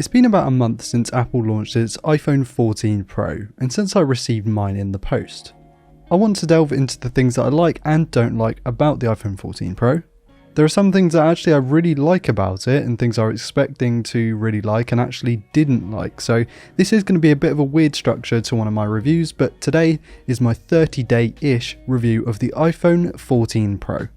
It's been about a month since Apple launched its iPhone 14 Pro, and since I received mine in the post. I want to delve into the things that I like and don't like about the iPhone 14 Pro. There are some things that actually I really like about it, and things I was expecting to really like and actually didn't like, so this is going to be a bit of a weird structure to one of my reviews, but today is my 30-day-ish review of the iPhone 14 Pro.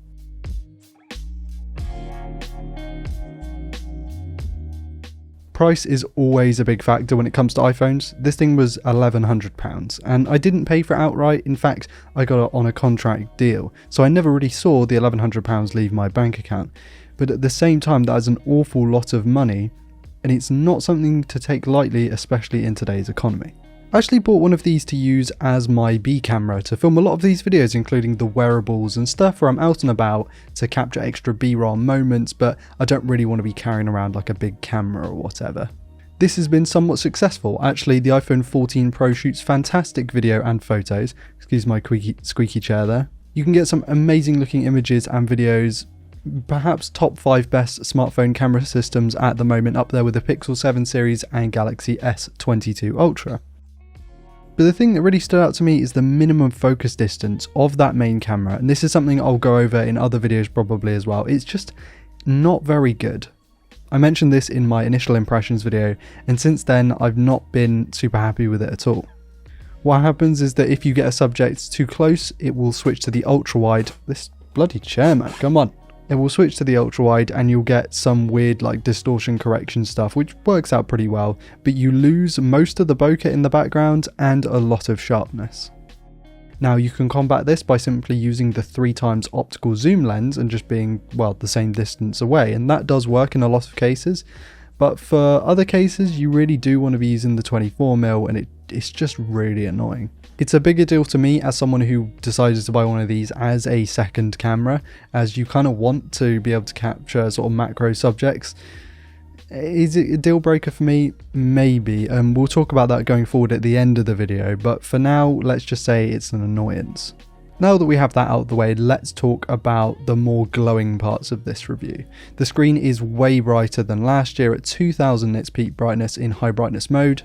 Price is always a big factor when it comes to iPhones. This thing was £1,100 and I didn't pay for it outright. In fact, I got it on a contract deal, so I never really saw the £1,100 leave my bank account. But at the same time, that is an awful lot of money, and it's not something to take lightly, especially in today's economy. I actually bought one of these to use as my B camera to film a lot of these videos, including the wearables and stuff where I'm out and about to capture extra B-roll moments, but I don't really want to be carrying around like a big camera or whatever. This has been somewhat successful. Actually, the iPhone 14 Pro shoots fantastic video and photos. Excuse my squeaky chair there. You can get some amazing looking images and videos. Perhaps top 5 best smartphone camera systems at the moment, up there with the Pixel 7 series and Galaxy S22 Ultra. But the thing that really stood out to me is the minimum focus distance of that main camera, and this is something I'll go over in other videos probably as well. It's just not very good. I mentioned this in my initial impressions video, and since then I've not been super happy with it at all. What happens is that if you get a subject too close, it will switch to the ultra wide. This bloody chair, man, come on. It will switch to the ultra wide and you'll get some weird like distortion correction stuff, which works out pretty well, but you lose most of the bokeh in the background and a lot of sharpness. Now you can combat this by simply using the 3x optical zoom lens and just being, well, the same distance away, and that does work in a lot of cases, but for other cases you really do want to be using the 24mm, and it's just really annoying. It's a bigger deal to me as someone who decided to buy one of these as a second camera, as you kind of want to be able to capture sort of macro subjects. Is it a deal breaker for me? Maybe, and we'll talk about that going forward at the end of the video, but for now, let's just say it's an annoyance. Now that we have that out of the way, let's talk about the more glowing parts of this review. The screen is way brighter than last year at 2000 nits peak brightness in high brightness mode.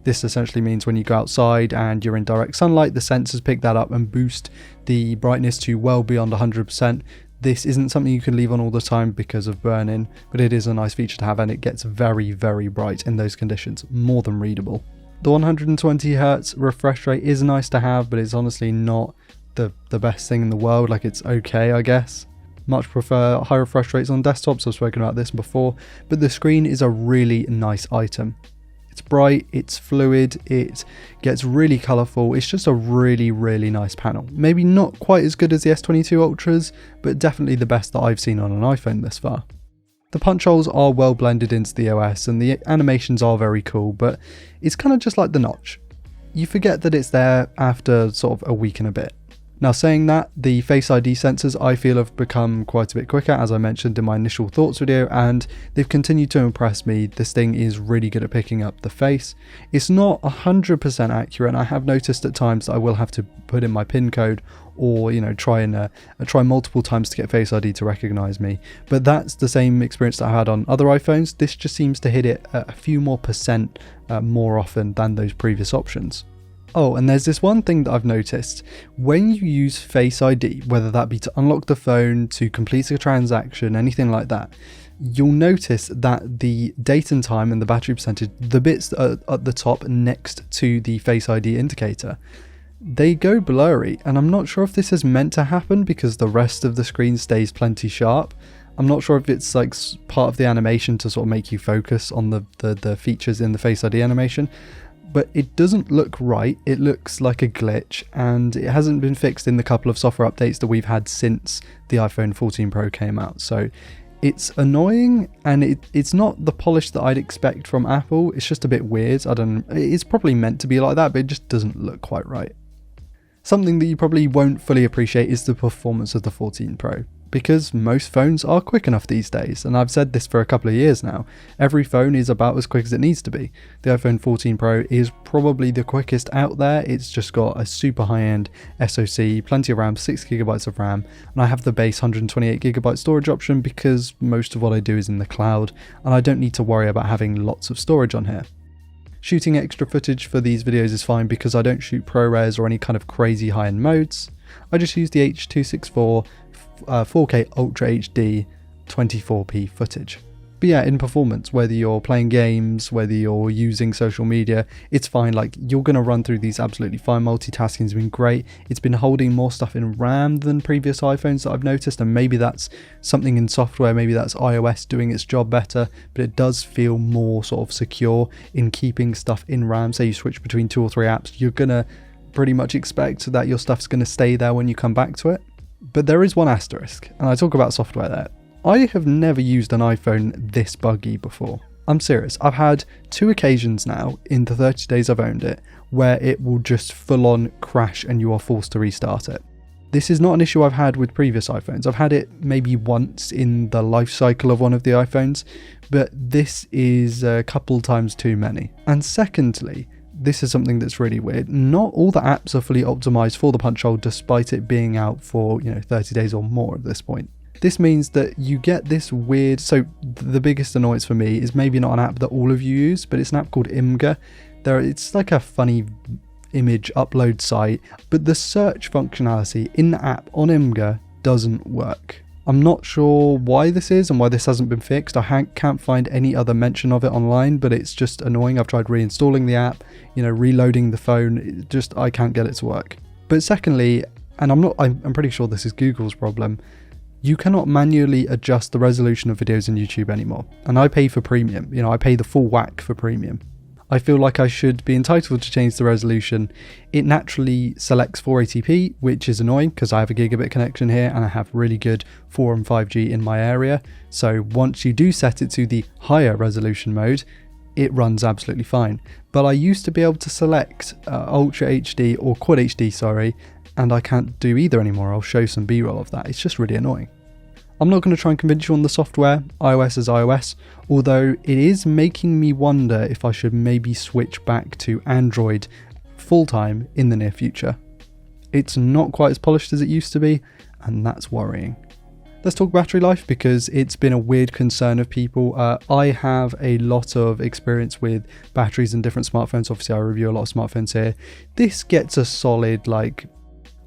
This essentially means when you go outside and you're in direct sunlight, the sensors pick that up and boost the brightness to well beyond 100%. This isn't something you can leave on all the time because of burn-in, but it is a nice feature to have, and it gets very, very bright in those conditions, more than readable. The 120Hz refresh rate is nice to have, but it's honestly not the best thing in the world. Like, it's okay, I guess. Much prefer high refresh rates on desktops, I've spoken about this before, but the screen is a really nice item. It's bright, it's fluid, it gets really colourful, it's just a really, really nice panel. Maybe not quite as good as the S22 Ultras, but definitely the best that I've seen on an iPhone this far. The punch holes are well blended into the OS and the animations are very cool, but it's kind of just like the notch. You forget that it's there after sort of a week and a bit. Now, saying that, the Face ID sensors I feel have become quite a bit quicker, as I mentioned in my initial thoughts video, and they've continued to impress me. This thing is really good at picking up the face. It's not 100% accurate, and I have noticed at times that I will have to put in my PIN code or, you know, try multiple times to get Face ID to recognize me. But that's the same experience that I had on other iPhones. This just seems to hit it a few more percent more often than those previous options. Oh, and there's this one thing that I've noticed. When you use Face ID, whether that be to unlock the phone, to complete a transaction, anything like that, you'll notice that the date and time and the battery percentage, the bits that are at the top next to the Face ID indicator, they go blurry, and I'm not sure if this is meant to happen because the rest of the screen stays plenty sharp. I'm not sure if it's like part of the animation to sort of make you focus on the features in the Face ID animation, but it doesn't look right. It looks like a glitch, and it hasn't been fixed in the couple of software updates that we've had since the iPhone 14 Pro came out. So it's annoying, and it's not the polish that I'd expect from Apple. It's just a bit weird. I don't know. It's probably meant to be like that, but it just doesn't look quite right. Something that you probably won't fully appreciate is the performance of the 14 Pro. because most phones are quick enough these days, and I've said this for a couple of years now. Every phone is about as quick as it needs to be. The iPhone 14 Pro is probably the quickest out there. It's just got a super high-end SoC, plenty of RAM, 6GB of RAM, and I have the base 128GB storage option because most of what I do is in the cloud, and I don't need to worry about having lots of storage on here. Shooting extra footage for these videos is fine because I don't shoot ProRes or any kind of crazy high-end modes. I just use the H.264 4K Ultra HD 24p footage. But yeah, in performance, whether you're playing games, whether you're using social media, it's fine. Like, you're going to run through these absolutely fine. Multitasking has been great. It's been holding more stuff in RAM than previous iPhones that I've noticed, and maybe that's something in software, maybe that's iOS doing its job better, but it does feel more sort of secure in keeping stuff in RAM. Say you switch between 2 or 3 apps, you're going to pretty much expect that your stuff's going to stay there when you come back to it. But there is one asterisk, and I talk about software there. I have never used an iPhone this buggy before. I'm serious. I've had 2 occasions now in the 30 days I've owned it where it will just full on crash and you are forced to restart it. This is not an issue I've had with previous iPhones. I've had it maybe once in the life cycle of one of the iPhones, but this is a couple times too many. And secondly, this is something that's really weird. Not all the apps are fully optimized for the punch hole despite it being out for, 30 days or more at this point. This means that you get this weird, so the biggest annoyance for me is maybe not an app that all of you use, but it's an app called Imgur. It's like a funny image upload site, but the search functionality in the app on Imgur doesn't work. I'm not sure why this is and why this hasn't been fixed. I can't find any other mention of it online, but it's just annoying. I've tried reinstalling the app, reloading the phone, I can't get it to work. But secondly, and I'm pretty sure this is Google's problem, you cannot manually adjust the resolution of videos in YouTube anymore. And I pay for premium, I pay the full whack for premium. I feel like I should be entitled to change the resolution. It naturally selects 480p, which is annoying because I have a gigabit connection here and I have really good 4 and 5G in my area. So once you do set it to the higher resolution mode, it runs absolutely fine. But I used to be able to select Ultra HD or Quad HD, and I can't do either anymore. I'll show some B-roll of that. It's just really annoying. I'm not going to try and convince you on the software. iOS is iOS, although it is making me wonder if I should maybe switch back to Android full-time in the near future. It's not quite as polished as it used to be, and that's worrying. Let's talk battery life because it's been a weird concern of people. I have a lot of experience with batteries in different smartphones. Obviously, I review a lot of smartphones here. This gets a solid,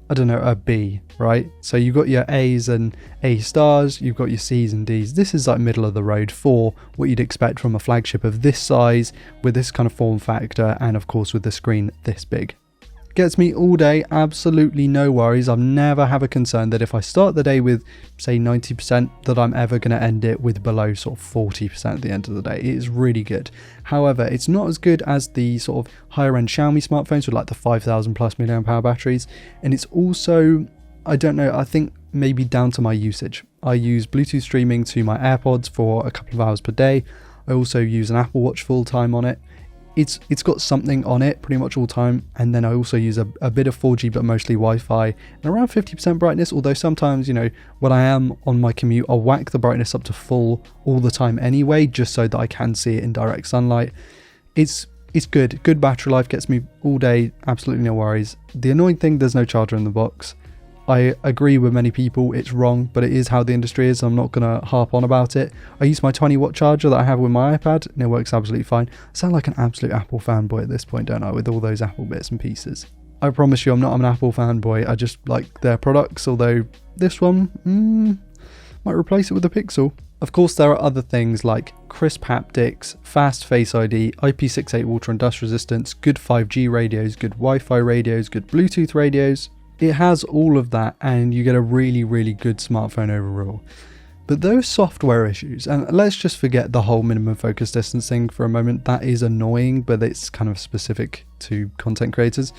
a B, right? So you've got your A's and A stars, you've got your C's and D's. This is like middle of the road for what you'd expect from a flagship of this size, with this kind of form factor, and of course with the screen this big. Gets me all day, absolutely no worries. I've never have a concern that if I start the day with, say, 90%, that I'm ever going to end it with below sort of 40% at the end of the day. It is really good. However, it's not as good as the sort of higher end Xiaomi smartphones with like the 5,000 plus milliamp batteries. And it's also, I don't know, I think maybe down to my usage. I use Bluetooth streaming to my AirPods for a couple of hours per day. I also use an Apple Watch full time on it. It's got something on it pretty much all time, and then I also use a bit of 4G but mostly Wi-Fi and around 50% brightness, although sometimes, when I am on my commute, I'll whack the brightness up to full all the time anyway, just so that I can see it in direct sunlight. It's good battery life, gets me all day, absolutely no worries. The annoying thing, there's no charger in the box. I agree with many people, it's wrong, but it is how the industry is. I'm not going to harp on about it. I use my 20-watt charger that I have with my iPad, and it works absolutely fine. I sound like an absolute Apple fanboy at this point, don't I, with all those Apple bits and pieces. I promise you I'm not an Apple fanboy, I just like their products, although this one, might replace it with a Pixel. Of course, there are other things like crisp haptics, fast Face ID, IP68 water and dust resistance, good 5G radios, good Wi-Fi radios, good Bluetooth radios. It has all of that, and you get a really, really good smartphone overall. But those software issues, and let's just forget the whole minimum focus distance thing for a moment, that is annoying, but it's kind of specific to content creators.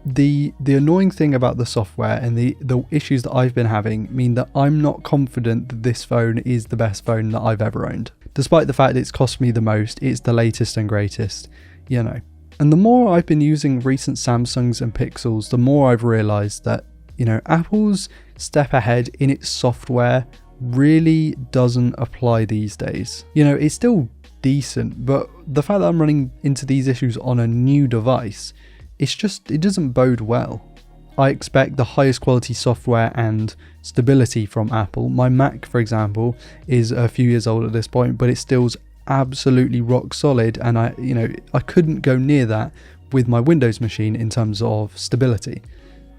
The annoying thing about the software and the issues that I've been having mean that I'm not confident that this phone is the best phone that I've ever owned. Despite the fact it's cost me the most, it's the latest and greatest, And the more I've been using recent Samsungs and Pixels, the more I've realised that, You know, Apple's step ahead in its software really doesn't apply these days. You know, it's still decent, but the fact that I'm running into these issues on a new device, it doesn't bode well. I expect the highest quality software and stability from Apple. My Mac, for example, is a few years old at this point, but it still's absolutely rock solid, and I couldn't go near that with my Windows machine in terms of stability.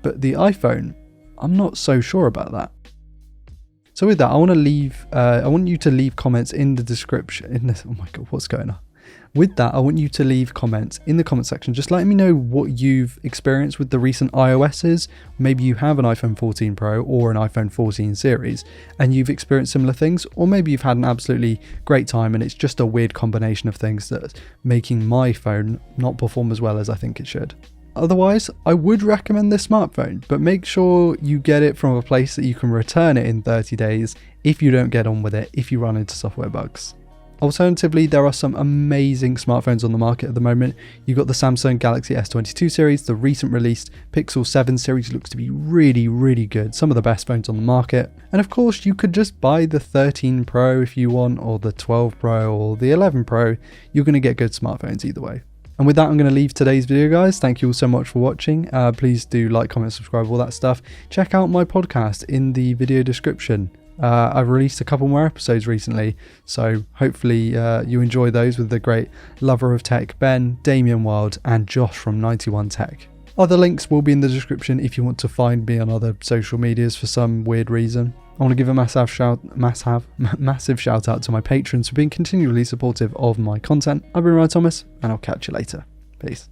But the iPhone, I'm not so sure about that. So with that, I want you to leave comments in the description. Oh my god, what's going on? With that, I want you to leave comments in the comment section, just letting me know what you've experienced with the recent iOSs. Maybe you have an iPhone 14 Pro or an iPhone 14 series and you've experienced similar things, or maybe you've had an absolutely great time and it's just a weird combination of things that's making my phone not perform as well as I think it should. Otherwise, I would recommend this smartphone, but make sure you get it from a place that you can return it in 30 days if you don't get on with it, if you run into software bugs. Alternatively, there are some amazing smartphones on the market at the moment. You've got the Samsung Galaxy S22 series, the recent released Pixel 7 series looks to be really, really good. Some of the best phones on the market. And of course, you could just buy the 13 Pro if you want, or the 12 Pro, or the 11 Pro. You're going to get good smartphones either way. And with that, I'm going to leave today's video, guys. Thank you all so much for watching. Please do like, comment, subscribe, all that stuff. Check out my podcast in the video description. I've released a couple more episodes recently, so hopefully you enjoy those with the great lover of tech Ben, Damien Wild and Josh from 91 Tech. Other links will be in the description if you want to find me on other social medias for some weird reason. I want to give a massive shout out to my patrons for being continually supportive of my content. I've been Ryan Thomas, and I'll catch you later. Peace.